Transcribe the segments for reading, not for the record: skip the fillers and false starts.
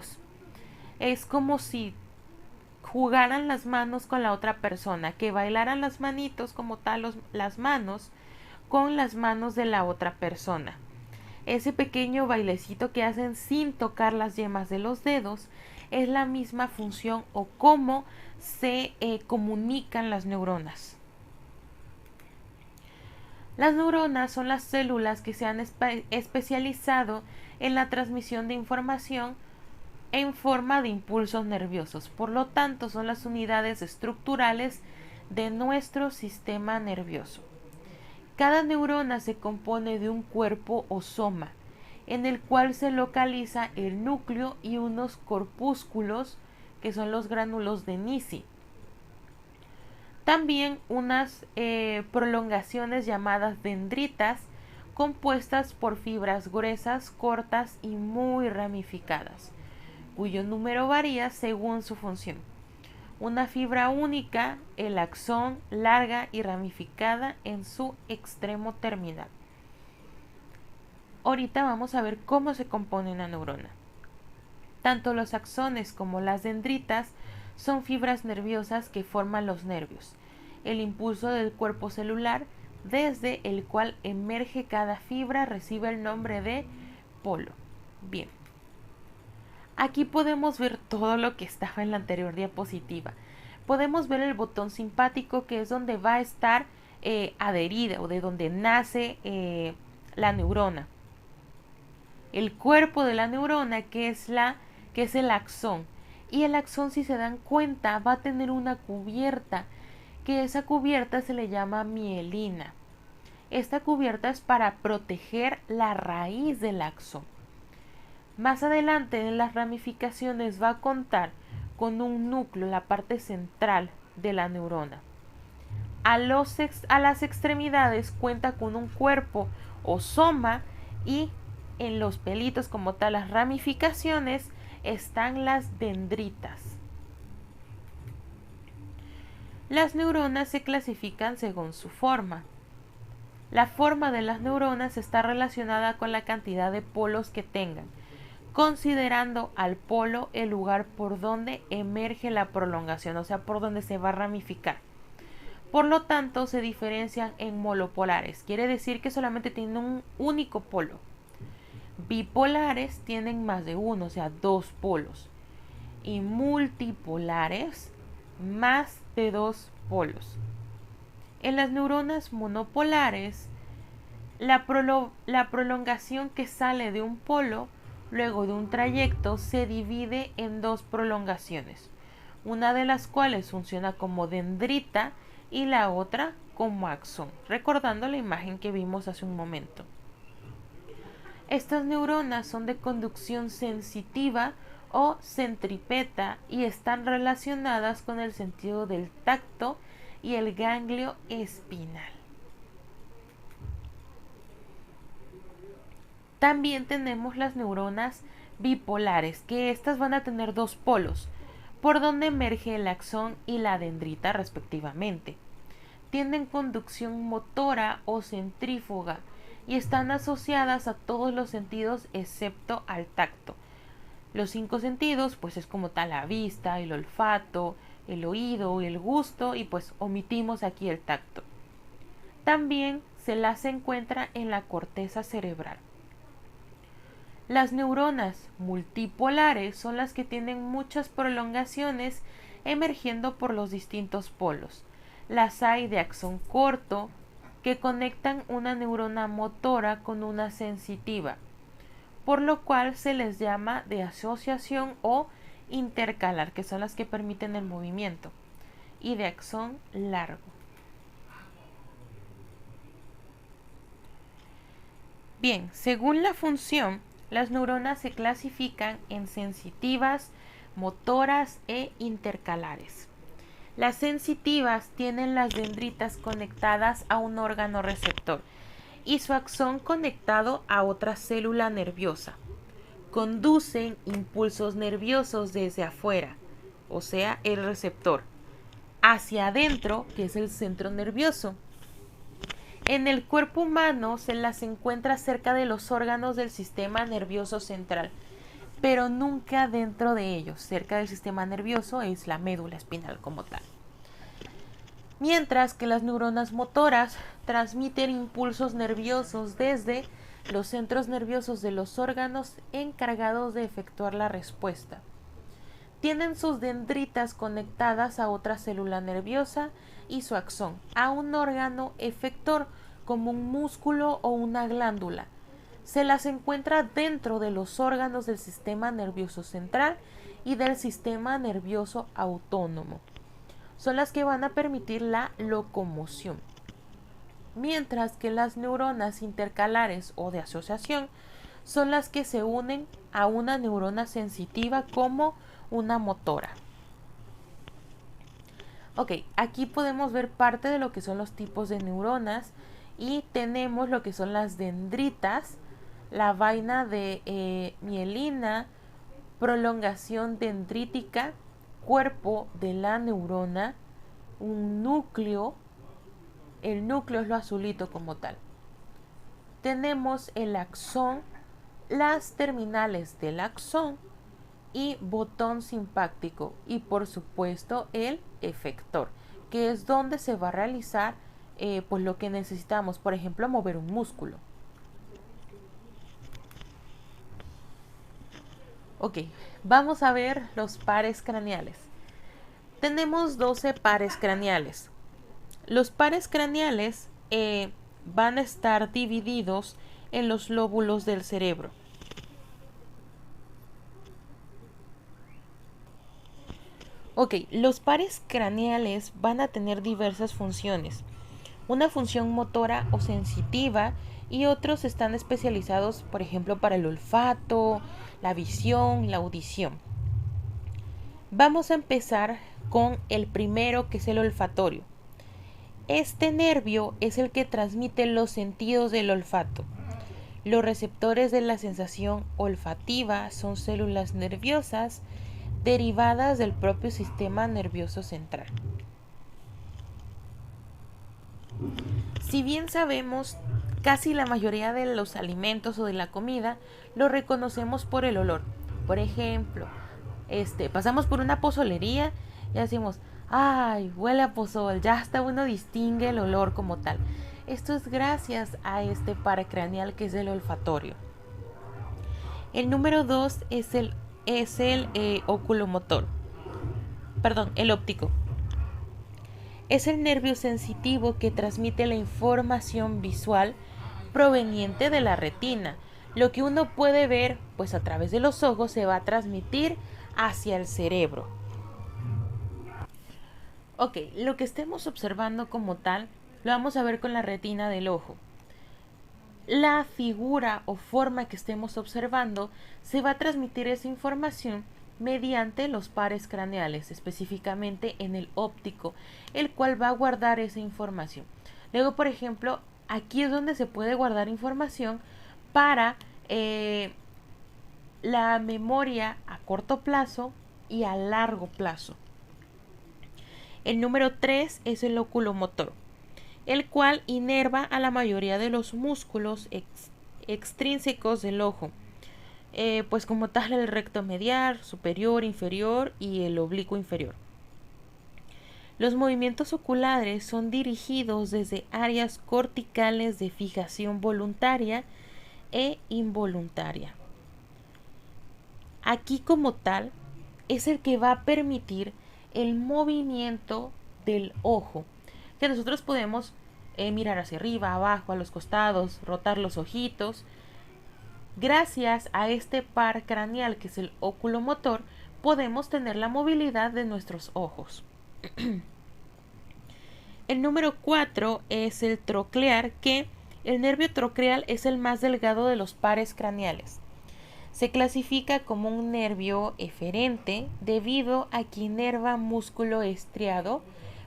físicos. Es como si jugaran las manos con la otra persona, que bailaran las manitos como tal, las manos con las manos de la otra persona. Ese pequeño bailecito que hacen sin tocar las yemas de los dedos es la misma función o cómo se comunican las neuronas. Las neuronas son las células que se han especializado en la transmisión de información en forma de impulsos nerviosos. Por lo tanto, son las unidades estructurales de nuestro sistema nervioso. Cada neurona se compone de un cuerpo o soma, en el cual se localiza el núcleo y unos corpúsculos, que son los gránulos de Nisi. También unas prolongaciones llamadas dendritas, compuestas por fibras gruesas, cortas y muy ramificadas, cuyo número varía según su función. Una fibra única, el axón, larga y ramificada en su extremo terminal. Ahorita vamos a ver cómo se compone una neurona. Tanto los axones como las dendritas son fibras nerviosas que forman los nervios, el impulso del cuerpo celular desde el cual emerge cada fibra recibe el nombre de polo. Bien. Aquí podemos ver todo lo que estaba en la anterior diapositiva. Podemos ver el botón simpático, que es donde va a estar adherida o de donde nace la neurona. El cuerpo de la neurona, que es el axón. Y el axón, si se dan cuenta, va a tener una cubierta, que esa cubierta se le llama mielina. Esta cubierta es para proteger la raíz del axón. Más adelante en las ramificaciones va a contar con un núcleo, la parte central de la neurona. A las extremidades cuenta con un cuerpo o soma, y en los pelitos como tal, las ramificaciones, están las dendritas. Las neuronas se clasifican según su forma. La forma de las neuronas está relacionada con la cantidad de polos que tengan, considerando al polo el lugar por donde emerge la prolongación, o sea, por donde se va a ramificar. Por lo tanto, se diferencian en monopolares, quiere decir que solamente tienen un único polo. Bipolares tienen más de uno, o sea, 2 polos. Y multipolares, más de 2 polos. En las neuronas monopolares, la prolongación que sale de un polo luego de un trayecto se divide en 2 prolongaciones, una de las cuales funciona como dendrita y la otra como axón, recordando la imagen que vimos hace un momento. Estas neuronas son de conducción sensitiva o centrípeta y están relacionadas con el sentido del tacto y el ganglio espinal. También tenemos las neuronas bipolares, que estas van a tener 2 polos, por donde emerge el axón y la dendrita respectivamente. Tienen conducción motora o centrífuga y están asociadas a todos los sentidos excepto al tacto. Los 5 sentidos, pues es como tal la vista, el olfato, el oído, el gusto, y pues omitimos aquí el tacto. También se las encuentra en la corteza cerebral. Las neuronas multipolares son las que tienen muchas prolongaciones emergiendo por los distintos polos. Las hay de axón corto, que conectan una neurona motora con una sensitiva, por lo cual se les llama de asociación o intercalar, que son las que permiten el movimiento, y de axón largo. Bien, según la función, las neuronas se clasifican en sensitivas, motoras e intercalares. Las sensitivas tienen las dendritas conectadas a un órgano receptor y su axón conectado a otra célula nerviosa. Conducen impulsos nerviosos desde afuera, o sea, el receptor, hacia adentro, que es el centro nervioso. En el cuerpo humano se las encuentra cerca de los órganos del sistema nervioso central, pero nunca dentro de ellos. Cerca del sistema nervioso es la médula espinal como tal. Mientras que las neuronas motoras transmiten impulsos nerviosos desde los centros nerviosos de los órganos encargados de efectuar la respuesta. Tienen sus dendritas conectadas a otra célula nerviosa y su axón, a un órgano efector como un músculo o una glándula. Se las encuentra dentro de los órganos del sistema nervioso central y del sistema nervioso autónomo. Son las que van a permitir la locomoción. Mientras que las neuronas intercalares o de asociación son las que se unen a una neurona sensitiva como una motora. Ok, aquí podemos ver parte de lo que son los tipos de neuronas y tenemos lo que son las dendritas, la vaina de mielina, prolongación dendrítica, cuerpo de la neurona, un núcleo, el núcleo es lo azulito como tal. Tenemos el axón, las terminales del axón y botón simpáctico y por supuesto el efector, que es donde se va a realizar pues lo que necesitamos, por ejemplo, mover un músculo. Ok, vamos a ver los pares craneales. Tenemos 12 pares craneales. Los pares craneales van a estar divididos en los lóbulos del cerebro. Ok, los pares craneales van a tener diversas funciones. Una función motora o sensitiva y otros están especializados, por ejemplo, para el olfato, la visión, la audición. Vamos a empezar con el primero, que es el olfatorio. Este nervio es el que transmite los sentidos del olfato. Los receptores de la sensación olfativa son células nerviosas derivadas del propio sistema nervioso central. Si bien sabemos, casi la mayoría de los alimentos o de la comida lo reconocemos por el olor. Por ejemplo, pasamos por una pozolería y decimos, ay, huele a pozol, ya hasta uno distingue el olor como tal. Esto es gracias a este par craneal que es el olfatorio. El número 2 es el oculomotor. Perdón, el óptico. Es el nervio sensitivo que transmite la información visual proveniente de la retina. Lo que uno puede ver, pues a través de los ojos, se va a transmitir hacia el cerebro. Ok, lo que estemos observando como tal, lo vamos a ver con la retina del ojo. La figura o forma que estemos observando se va a transmitir esa información mediante los pares craneales, específicamente en el óptico, el cual va a guardar esa información. Luego, por ejemplo, aquí es donde se puede guardar información para la memoria a corto plazo y a largo plazo. El número 3 es el oculomotor, el cual inerva a la mayoría de los músculos extrínsecos del ojo, pues como tal el recto medial, superior, inferior y el oblicuo inferior. Los movimientos oculares son dirigidos desde áreas corticales de fijación voluntaria e involuntaria. Aquí como tal es el que va a permitir el movimiento del ojo, que nosotros podemos mirar hacia arriba, abajo, a los costados, rotar los ojitos. Gracias a este par craneal que es el oculomotor, podemos tener la movilidad de nuestros ojos. El número 4 es el troclear, que el nervio troclear es el más delgado de los pares craneales. Se clasifica como un nervio eferente debido a que inerva músculo estriado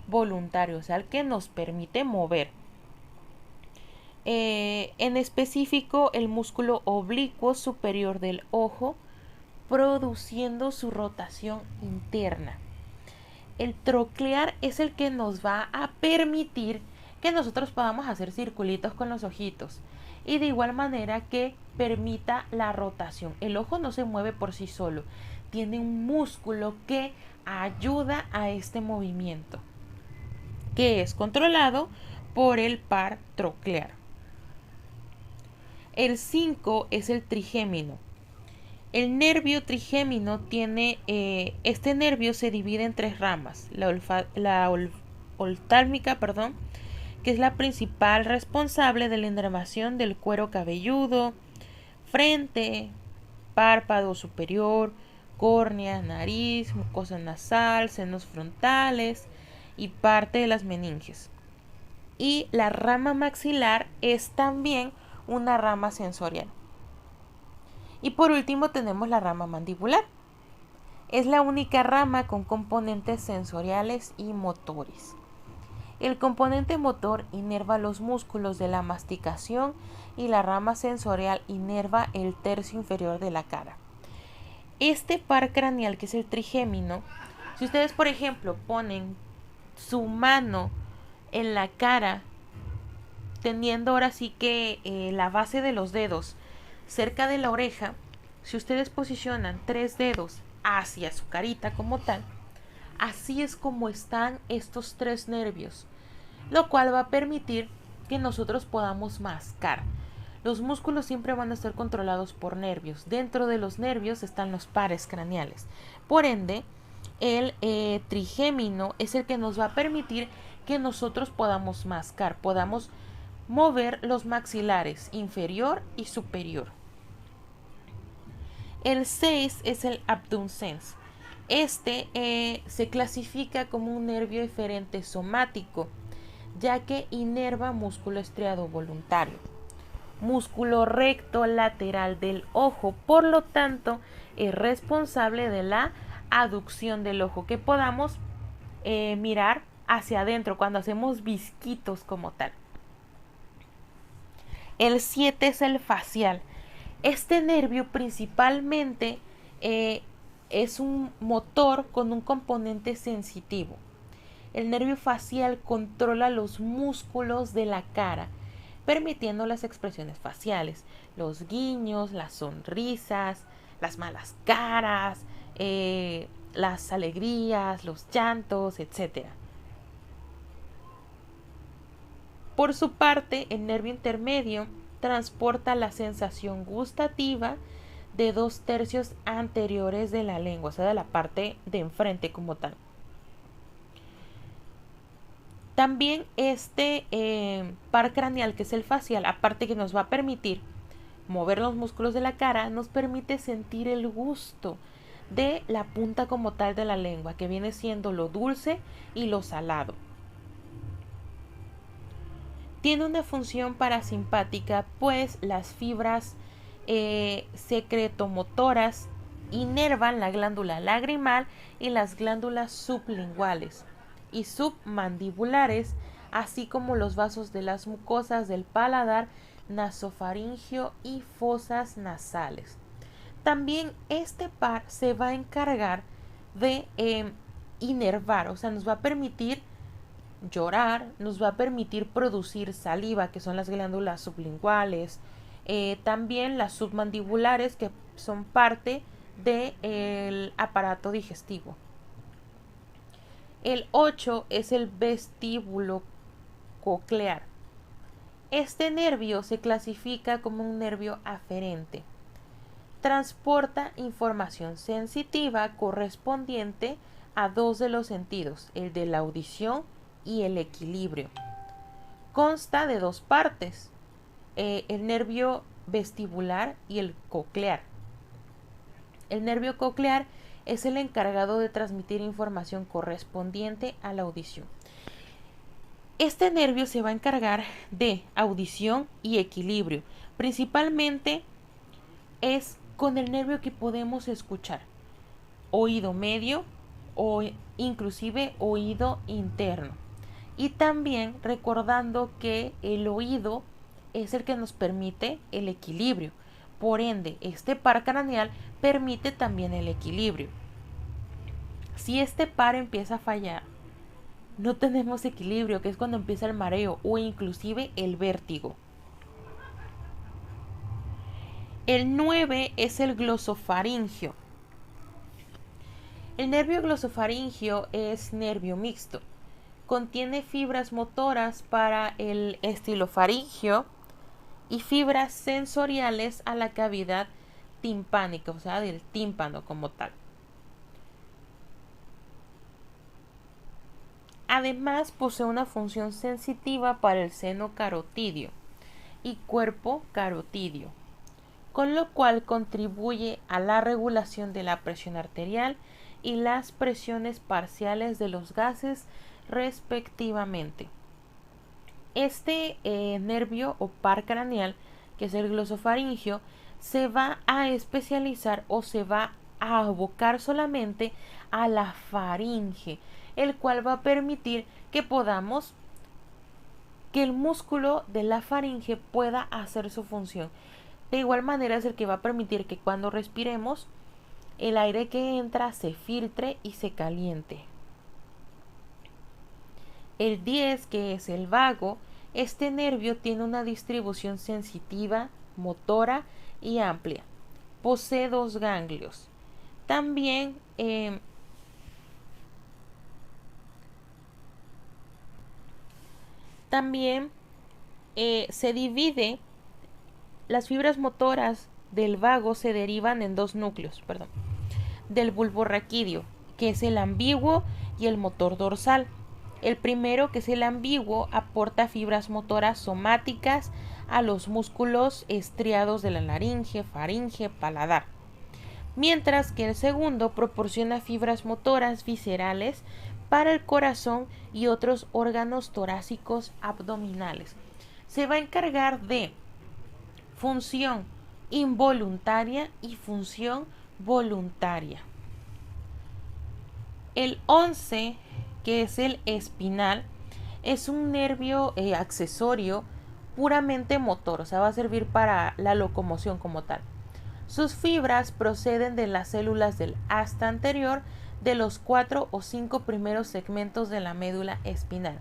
voluntario, o sea, el que nos permite mover. En específico, el músculo oblicuo superior del ojo, produciendo su rotación interna. El troclear es el que nos va a permitir que nosotros podamos hacer circulitos con los ojitos. y de igual manera que permita la rotación. El ojo no se mueve por sí solo, tiene un músculo que ayuda a este movimiento, que es controlado por el par troclear. El 5 es el trigémino. El nervio trigémino tiene, este nervio se divide en tres ramas, la oftálmica, que es la principal responsable de la inervación del cuero cabelludo, frente, párpado superior, córnea, nariz, mucosa nasal, senos frontales y parte de las meninges. Y la rama maxilar es también una rama sensorial. Y por último tenemos la rama mandibular. Es la única rama con componentes sensoriales y motores. El componente motor inerva los músculos de la masticación y la rama sensorial inerva el tercio inferior de la cara. Este par craneal, que es el trigémino, si ustedes por ejemplo ponen su mano en la cara, teniendo ahora sí que la base de los dedos cerca de la oreja, si ustedes posicionan 3 dedos hacia su carita como tal, así es como están estos 3 nervios, lo cual va a permitir que nosotros podamos mascar. Los músculos siempre van a estar controlados por nervios. Dentro de los nervios están los pares craneales. Por ende, el trigémino es el que nos va a permitir que nosotros podamos mascar, podamos mover los maxilares inferior y superior. El 6 es el abducens. Este se clasifica como un nervio eferente somático, ya que inerva músculo estriado voluntario, músculo recto lateral del ojo, por lo tanto es responsable de la aducción del ojo, que podamos mirar hacia adentro cuando hacemos visquitos como tal. El 7 es el facial. Este nervio principalmente es un motor con un componente sensitivo. El nervio facial controla los músculos de la cara, permitiendo las expresiones faciales, los guiños, las sonrisas, las malas caras, las alegrías, los llantos, etc. Por su parte, el nervio intermedio transporta la sensación gustativa de 2/3 anteriores de la lengua, o sea, de la parte de enfrente como tal. También este par craneal, que es el facial, aparte que nos va a permitir mover los músculos de la cara, nos permite sentir el gusto de la punta como tal de la lengua, que viene siendo lo dulce y lo salado. Tiene una función parasimpática, pues las fibras secretomotoras inervan la glándula lagrimal y las glándulas sublinguales y submandibulares, así como los vasos de las mucosas del paladar, nasofaringio y fosas nasales. También este par se va a encargar de inervar, o sea, nos va a permitir llorar, nos va a permitir producir saliva, que son las glándulas sublinguales, también las submandibulares, que son parte del aparato digestivo. El 8 es el vestíbulo coclear. Este nervio se clasifica como un nervio aferente. Transporta información sensitiva correspondiente a 2 de los sentidos, el de la audición y el equilibrio. Consta de 2 partes, el nervio vestibular y el coclear. El nervio coclear es el encargado de transmitir información correspondiente a la audición. Este nervio se va a encargar de audición y equilibrio. Principalmente es con el nervio que podemos escuchar, oído medio o inclusive oído interno. Y también recordando que el oído es el que nos permite el equilibrio. Por ende, este par craneal permite también el equilibrio. Si este par empieza a fallar, no tenemos equilibrio, que es cuando empieza el mareo o inclusive el vértigo. El 9 es el glosofaringio. El nervio glosofaringio es nervio mixto. Contiene fibras motoras para el estilofaringio y fibras sensoriales a la cavidad timpánica, o sea, del tímpano como tal. Además, posee una función sensitiva para el seno carotidio y cuerpo carotidio, con lo cual contribuye a la regulación de la presión arterial y las presiones parciales de los gases respectivamente. Este nervio o par craneal, que es el glosofaringio, se va a especializar o se va a abocar solamente a la faringe, el cual va a permitir que el músculo de la faringe pueda hacer su función. De igual manera es el que va a permitir que cuando respiremos el aire que entra se filtre y se caliente. El 10, que es el vago, este nervio tiene una distribución sensitiva, motora y amplia. Posee 2 ganglios. También se divide, las fibras motoras del vago se derivan en 2 núcleos, del bulbo raquídeo, que es el ambiguo, y el motor dorsal. El primero, que es el ambiguo, aporta fibras motoras somáticas a los músculos estriados de la laringe, faringe, paladar, mientras que el segundo proporciona fibras motoras viscerales para el corazón y otros órganos torácicos abdominales. Se va a encargar de función involuntaria y función voluntaria. El 11, que es el espinal, es un nervio accesorio puramente motor, o sea, va a servir para la locomoción como tal. Sus fibras proceden de las células del asta anterior de los 4 o 5 primeros segmentos de la médula espinal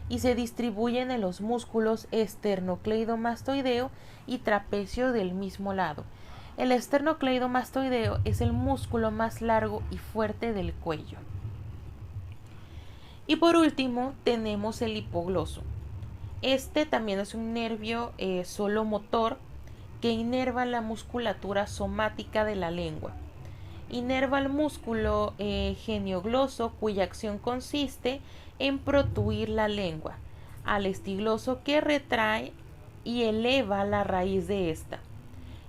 y se distribuyen en los músculos esternocleidomastoideo y trapecio del mismo lado. El esternocleidomastoideo es el músculo más largo y fuerte del cuello. Y por último tenemos el hipogloso. Este también es un nervio solo motor que inerva la musculatura somática de la lengua. Inerva el músculo geniogloso, cuya acción consiste en protuir la lengua, al estigloso, que retrae y eleva la raíz de esta,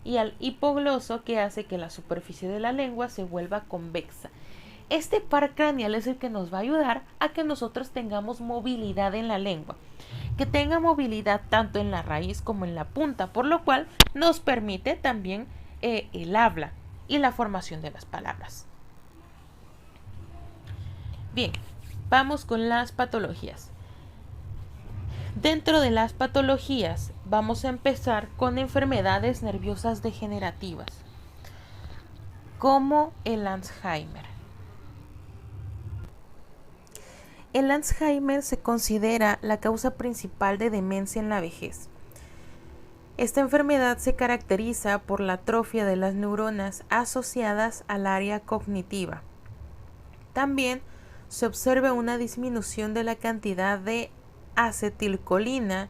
y al hipogloso, que hace que la superficie de la lengua se vuelva convexa. Este par craneal es el que nos va a ayudar a que nosotros tengamos movilidad en la lengua, que tenga movilidad tanto en la raíz como en la punta, por lo cual nos permite también el habla y la formación de las palabras. Bien, vamos con las patologías. Dentro de las patologías vamos a empezar con enfermedades nerviosas degenerativas, como el Alzheimer. El Alzheimer se considera la causa principal de demencia en la vejez. Esta enfermedad se caracteriza por la atrofia de las neuronas asociadas al área cognitiva. También se observa una disminución de la cantidad de acetilcolina,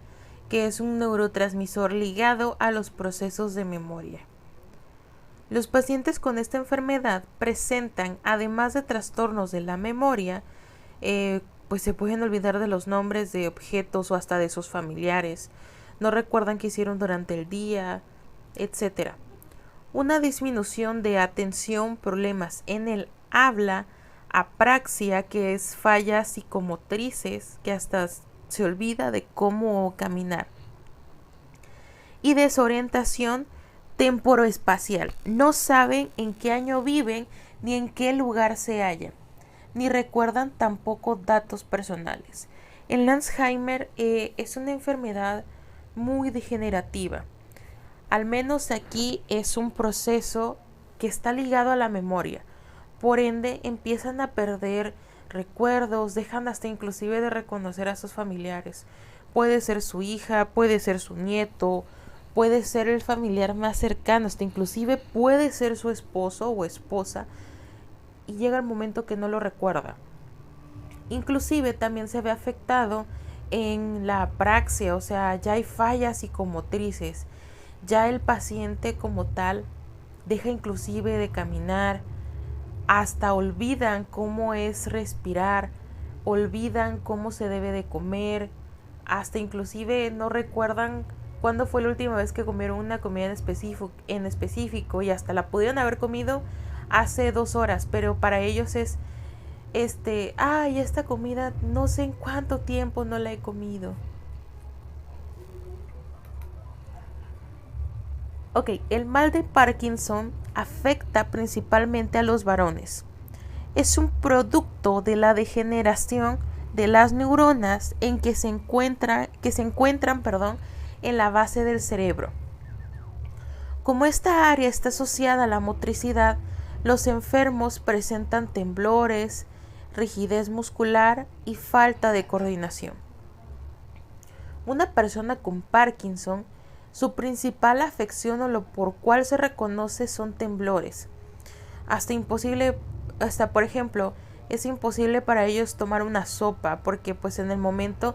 que es un neurotransmisor ligado a los procesos de memoria. Los pacientes con esta enfermedad presentan, además de trastornos de la memoria, pues se pueden olvidar de los nombres de objetos o hasta de sus familiares, no recuerdan qué hicieron durante el día, etc. Una disminución de atención, problemas en el habla, apraxia, que es fallas psicomotrices, que hasta se olvida de cómo caminar, y desorientación temporoespacial. No saben en qué año viven ni en qué lugar se hallan, ni recuerdan tampoco datos personales. El Alzheimer es una enfermedad muy degenerativa. Al menos aquí es un proceso que está ligado a la memoria. Por ende, empiezan a perder recuerdos, dejan hasta inclusive de reconocer a sus familiares. Puede ser su hija, puede ser su nieto, puede ser el familiar más cercano, hasta inclusive puede ser su esposo o esposa, y llega el momento que no lo recuerda. Inclusive también se ve afectado en la apraxia, o sea, ya hay fallas psicomotrices, ya el paciente como tal deja inclusive de caminar, hasta olvidan cómo es respirar, olvidan cómo se debe de comer, hasta inclusive no recuerdan cuándo fue la última vez que comieron una comida en específico y hasta la pudieron haber comido hace 2 horas, pero para ellos es esta comida no sé en cuánto tiempo no la he comido. Ok, el mal de Parkinson afecta principalmente a los varones. Es un producto de la degeneración de las neuronas que se encuentran, en la base del cerebro. Como esta área está asociada a la motricidad, los enfermos presentan temblores, rigidez muscular y falta de coordinación. Una persona con Parkinson, su principal afección o lo por cual se reconoce son temblores. Hasta por ejemplo, es imposible para ellos tomar una sopa porque pues en el momento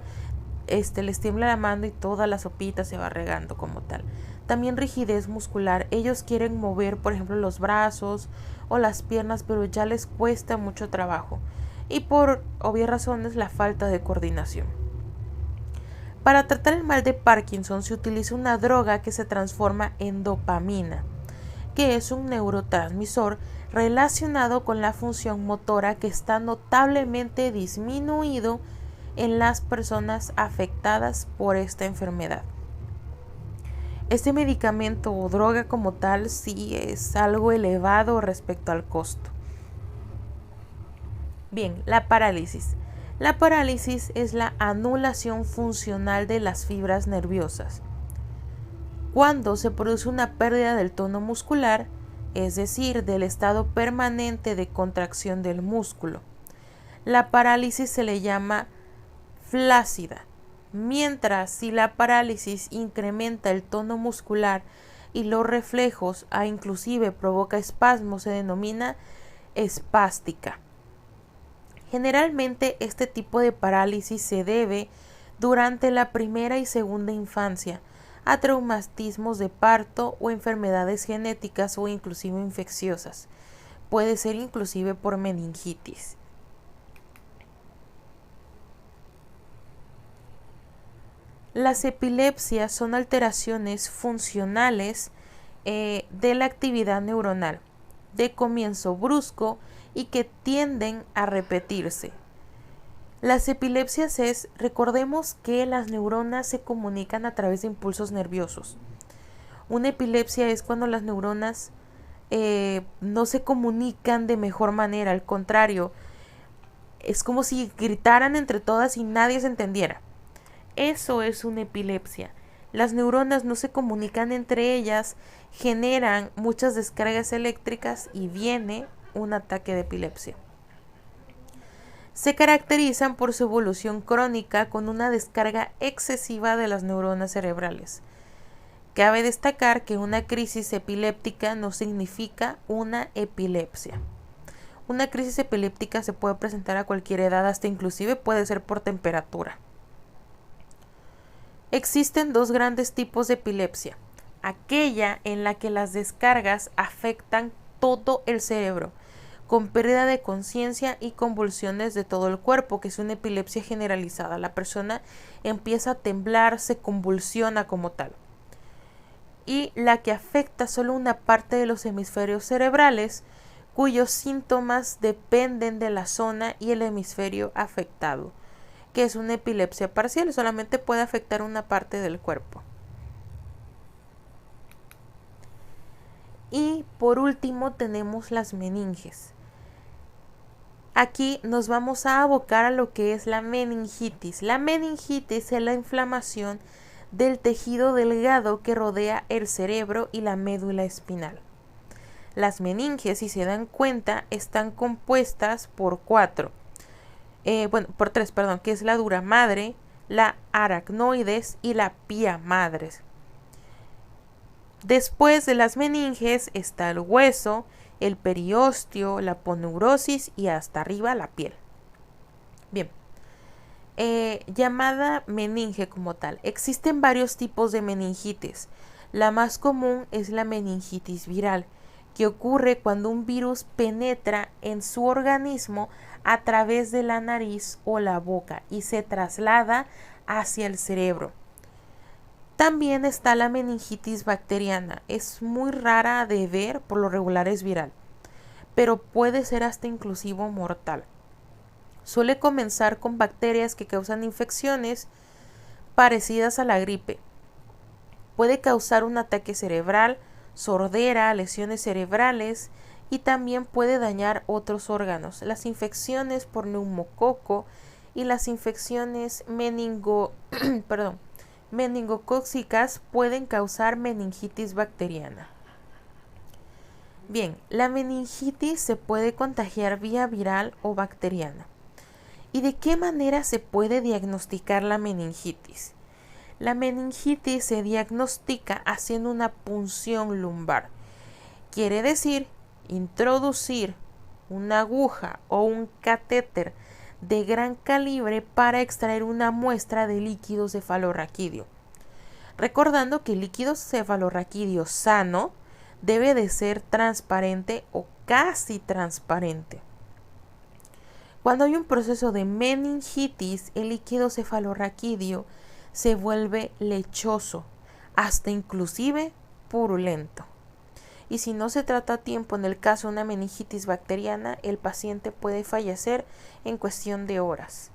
les tiembla la mano y toda la sopita se va regando como tal. También rigidez muscular, ellos quieren mover por ejemplo los brazos o las piernas, pero ya les cuesta mucho trabajo y por obvias razones la falta de coordinación. Para tratar el mal de Parkinson se utiliza una droga que se transforma en dopamina, que es un neurotransmisor relacionado con la función motora que está notablemente disminuido en las personas afectadas por esta enfermedad. Este medicamento o droga como tal sí es algo elevado respecto al costo. Bien, la parálisis. La parálisis es la anulación funcional de las fibras nerviosas. Cuando se produce una pérdida del tono muscular, es decir, del estado permanente de contracción del músculo. La parálisis se le llama flácida, mientras si la parálisis incrementa el tono muscular y los reflejos inclusive provoca espasmos, se denomina espástica. Generalmente este tipo de parálisis se debe durante la primera y segunda infancia a traumatismos de parto o enfermedades genéticas o inclusive infecciosas. Puede ser inclusive por meningitis. Las epilepsias son alteraciones funcionales de la actividad neuronal de comienzo brusco y que tienden a repetirse. Las epilepsias recordemos que las neuronas se comunican a través de impulsos nerviosos. Una epilepsia es cuando las neuronas no se comunican de mejor manera, al contrario, es como si gritaran entre todas y nadie se entendiera. Eso es una epilepsia. Las neuronas no se comunican entre ellas, generan muchas descargas eléctricas y viene un ataque de epilepsia. Se caracterizan por su evolución crónica con una descarga excesiva de las neuronas cerebrales. Cabe destacar que una crisis epiléptica no significa una epilepsia. Una crisis epiléptica se puede presentar a cualquier edad, hasta inclusive puede ser por temperatura. Existen 2 grandes tipos de epilepsia. Aquella en la que las descargas afectan todo el cerebro, con pérdida de conciencia y convulsiones de todo el cuerpo, que es una epilepsia generalizada. La persona empieza a temblar, se convulsiona como tal. Y la que afecta solo una parte de los hemisferios cerebrales, cuyos síntomas dependen de la zona y el hemisferio afectado, que es una epilepsia parcial, solamente puede afectar una parte del cuerpo. Y por último tenemos las meninges. Aquí nos vamos a abocar a lo que es la meningitis. La meningitis es la inflamación del tejido delgado que rodea el cerebro y la médula espinal. Las meninges, si se dan cuenta, están compuestas por 3, que es la dura madre, la aracnoides y la pía madre. Después de las meninges está el hueso, el periósteo, la poneurosis y hasta arriba la piel. Bien, llamada meninge como tal. Existen varios tipos de meningitis. La más común es la meningitis viral, que ocurre cuando un virus penetra en su organismo a través de la nariz o la boca y se traslada hacia el cerebro. También está la meningitis bacteriana. Es muy rara de ver, por lo regular es viral, pero puede ser hasta inclusive mortal. Suele comenzar con bacterias que causan infecciones parecidas a la gripe. Puede causar un ataque cerebral, sordera, lesiones cerebrales y también puede dañar otros órganos. Las infecciones por neumococo y las infecciones meningocócicas pueden causar meningitis bacteriana. Bien, la meningitis se puede contagiar vía viral o bacteriana. ¿Y de qué manera se puede diagnosticar la meningitis? La meningitis se diagnostica haciendo una punción lumbar. Quiere decir introducir una aguja o un catéter de gran calibre para extraer una muestra de líquido cefalorraquídeo. Recordando que el líquido cefalorraquídeo sano debe de ser transparente o casi transparente. Cuando hay un proceso de meningitis, el líquido cefalorraquídeo se vuelve lechoso, hasta inclusive purulento. Y si no se trata a tiempo, en el caso de una meningitis bacteriana, el paciente puede fallecer en cuestión de horas.